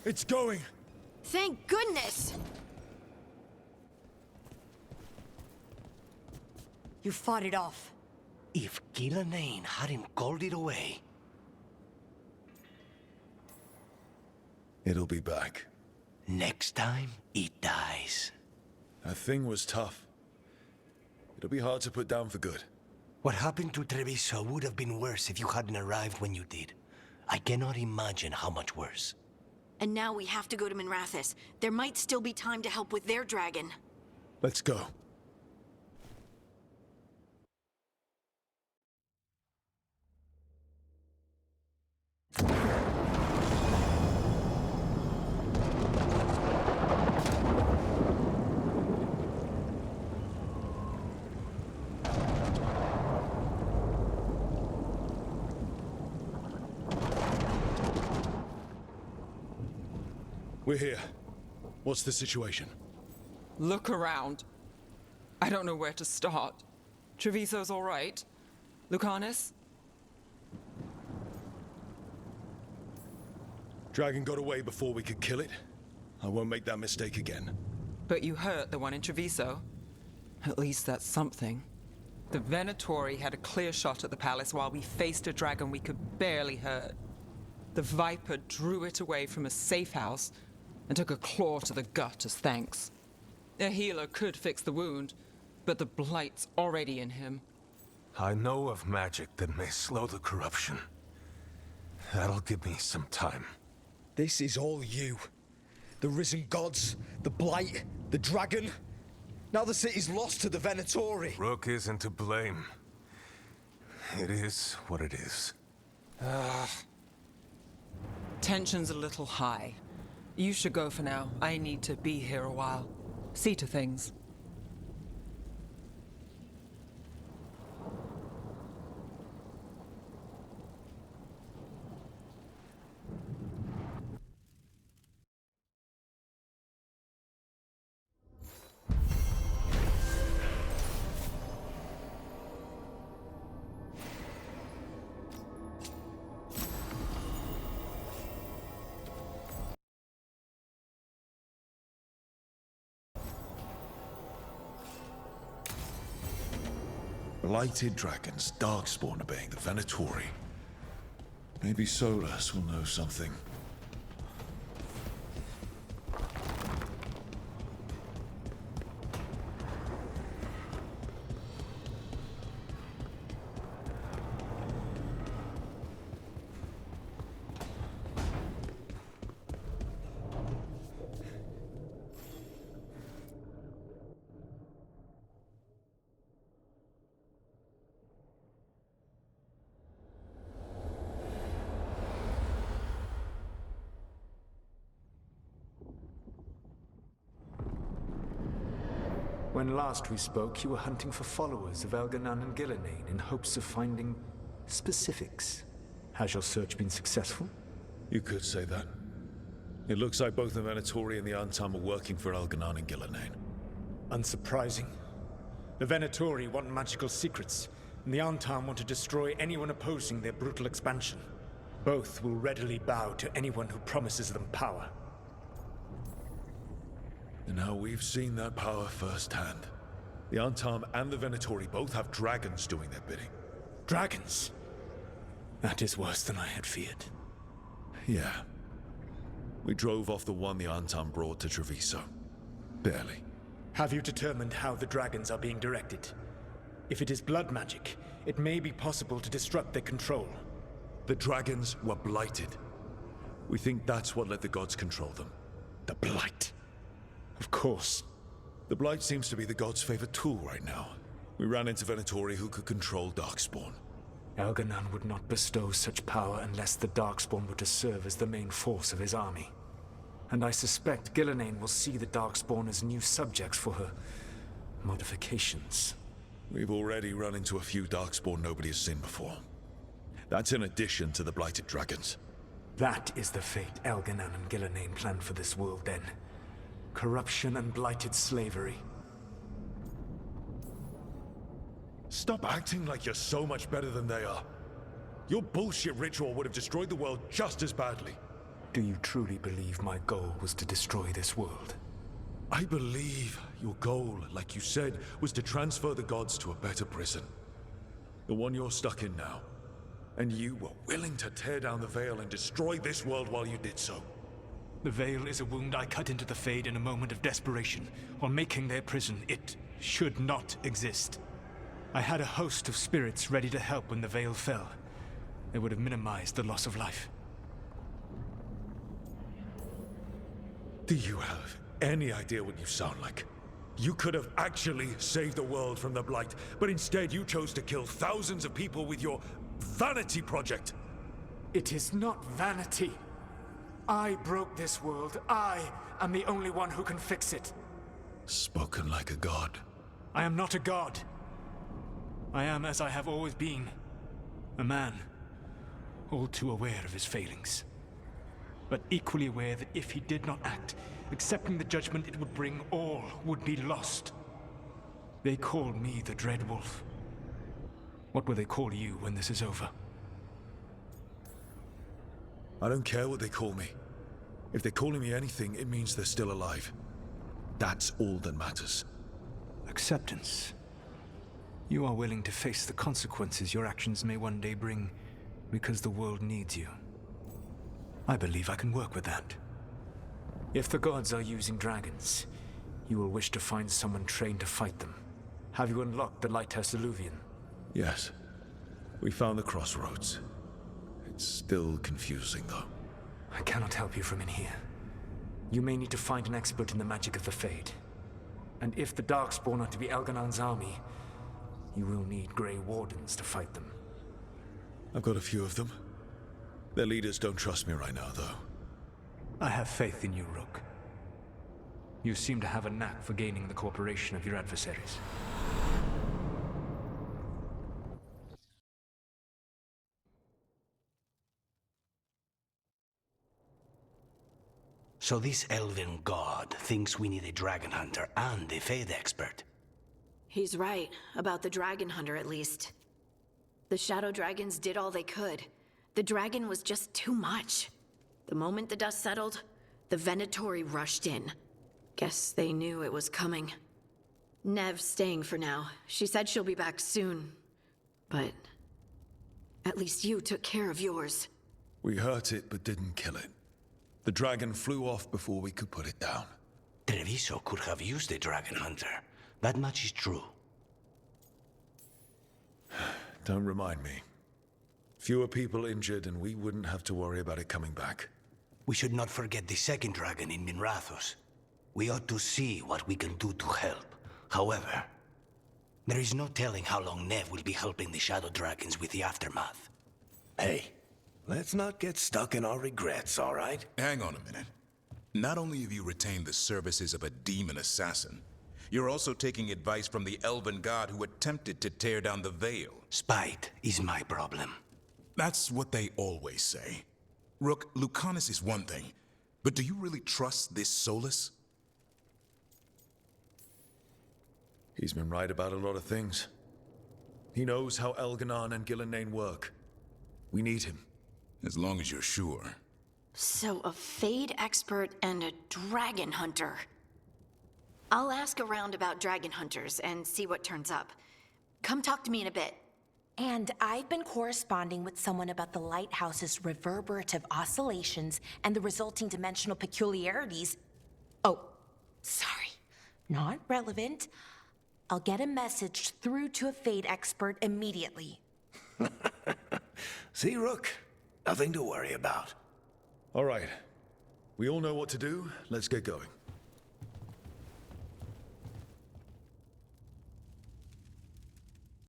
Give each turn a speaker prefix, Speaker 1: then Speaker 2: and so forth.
Speaker 1: It's going!
Speaker 2: Thank goodness! You fought it off.
Speaker 3: If Gillenane hadn't called it away...
Speaker 1: It'll be back.
Speaker 3: Next time, it dies.
Speaker 1: That thing was tough. It'll be hard to put down for good.
Speaker 3: What happened to Treviso would have been worse if you hadn't arrived when you did. I cannot imagine how much worse.
Speaker 2: And now we have to go to Minrathous. There might still be time to help with their dragon.
Speaker 1: Let's go. We're here. What's the situation?
Speaker 4: Look around. I don't know where to start. Treviso's all right. Lucanus?
Speaker 1: Dragon got away before we could kill it. I won't make that mistake again.
Speaker 4: But you hurt the one in Treviso. At least that's something. The Venatori had a clear shot at the palace while we faced a dragon we could barely hurt. The Viper drew it away from a safe house and took a claw to the gut as thanks. A healer could fix the wound, but the blight's already in him.
Speaker 5: I know of magic that may slow the corruption. That'll give me some time.
Speaker 6: This is all you. The risen gods, the blight, the dragon. Now the city's lost to the Venatori.
Speaker 5: Rook isn't to blame. It is what it is.
Speaker 4: Tension's a little high. You should go for now. I need to be here a while. See to things.
Speaker 1: Blighted dragons, darkspawn obeying the Venatori. Maybe Solus will know something.
Speaker 7: When last we spoke, you were hunting for followers of Elganon and Gillenane in hopes of finding specifics. Has your search been successful?
Speaker 1: You could say that. It looks like both the Venatori and the Antam are working for Elganon and Gillenane.
Speaker 6: Unsurprising. The Venatori want magical secrets, and the Antam want to destroy anyone opposing their brutal expansion. Both will readily bow to anyone who promises them power.
Speaker 1: And now we've seen that power firsthand. The Antam and the Venatori both have dragons doing their bidding.
Speaker 6: Dragons? That is worse than I had feared.
Speaker 1: Yeah. We drove off the one the Antam brought to Treviso. Barely.
Speaker 6: Have you determined how the dragons are being directed? If it is blood magic, it may be possible to disrupt their control.
Speaker 1: The dragons were blighted. We think that's what let the gods control them.
Speaker 6: The Blight. Of course.
Speaker 1: The Blight seems to be the gods' favorite tool right now. We ran into Venatori who could control Darkspawn.
Speaker 7: Elganon would not bestow such power unless the Darkspawn were to serve as the main force of his army. And I suspect Gillenane will see the Darkspawn as new subjects for her modifications.
Speaker 1: We've already run into a few Darkspawn nobody has seen before. That's in addition to the blighted dragons.
Speaker 7: That is the fate Elganon and Gillenane planned for this world then. Corruption and blighted slavery.
Speaker 1: Stop acting like you're so much better than they are. Your bullshit ritual would have destroyed the world just as badly.
Speaker 7: Do you truly believe my goal was to destroy this world?
Speaker 1: I believe your goal, like you said, was to transfer the gods to a better prison. The one you're stuck in now. And you were willing to tear down the veil and destroy this world while you did so.
Speaker 7: The veil is a wound I cut into the Fade in a moment of desperation, while making their prison. It should not exist. I had a host of spirits ready to help when the veil fell. It would have minimized the loss of life.
Speaker 1: Do you have any idea what you sound like? You could have actually saved the world from the Blight, but instead you chose to kill thousands of people with your vanity project.
Speaker 7: It is not vanity. I broke this world. I am the only one who can fix it.
Speaker 1: Spoken like a god.
Speaker 7: I am not a god. I am, as I have always been, a man, all too aware of his failings. But equally aware that if he did not act, accepting the judgment it would bring, all would be lost. They called me the Dread Wolf. What will they call you when this is over?
Speaker 1: I don't care what they call me. If they're calling me anything, it means they're still alive. That's all that matters.
Speaker 7: Acceptance. You are willing to face the consequences your actions may one day bring because the world needs you. I believe I can work with that. If the gods are using dragons, you will wish to find someone trained to fight them. Have you unlocked the Lighthouse Illuvian?
Speaker 1: Yes. We found the crossroads. It's still confusing, though.
Speaker 7: I cannot help you from in here. You may need to find an expert in the magic of the Fade. And if the Darkspawn are to be Elganon's army, you will need Grey Wardens to fight them.
Speaker 1: I've got a few of them. Their leaders don't trust me right now, though.
Speaker 7: I have faith in you, Rook. You seem to have a knack for gaining the cooperation of your adversaries.
Speaker 3: So this elven god thinks we need a dragon hunter and a Fade expert.
Speaker 2: He's right, about the dragon hunter at least. The shadow dragons did all they could. The dragon was just too much. The moment the dust settled, the Venatori rushed in. Guess they knew it was coming. Nev's staying for now. She said she'll be back soon. But at least you took care of yours.
Speaker 1: We hurt it, but didn't kill it. The dragon flew off before we could put it down.
Speaker 3: Treviso could have used a dragon hunter. That much is true.
Speaker 1: Don't remind me. Fewer people injured, and we wouldn't have to worry about it coming back.
Speaker 3: We should not forget the second dragon in Minrathos. We ought to see what we can do to help. However, there is no telling how long Nev will be helping the Shadow Dragons with the aftermath.
Speaker 8: Hey, let's not get stuck in our regrets, all right?
Speaker 9: Hang on a minute. Not only have you retained the services of a demon assassin, you're also taking advice from the elven god who attempted to tear down the veil.
Speaker 3: Spite is my problem.
Speaker 9: That's what they always say. Rook, Lucanus is one thing, but do you really trust this Solus?
Speaker 1: He's been right about a lot of things. He knows how Elganon and Gillenane work. We need him.
Speaker 9: As long as you're sure.
Speaker 2: So a Fade expert and a dragon hunter. I'll ask around about dragon hunters and see what turns up. Come talk to me in a bit.
Speaker 10: And I've been corresponding with someone about the lighthouse's reverberative oscillations and the resulting dimensional peculiarities. Oh, sorry. Not relevant. I'll get a message through to a Fade expert immediately.
Speaker 8: See, Rook? Nothing to worry about.
Speaker 1: All right. We all know what to do. Let's get going.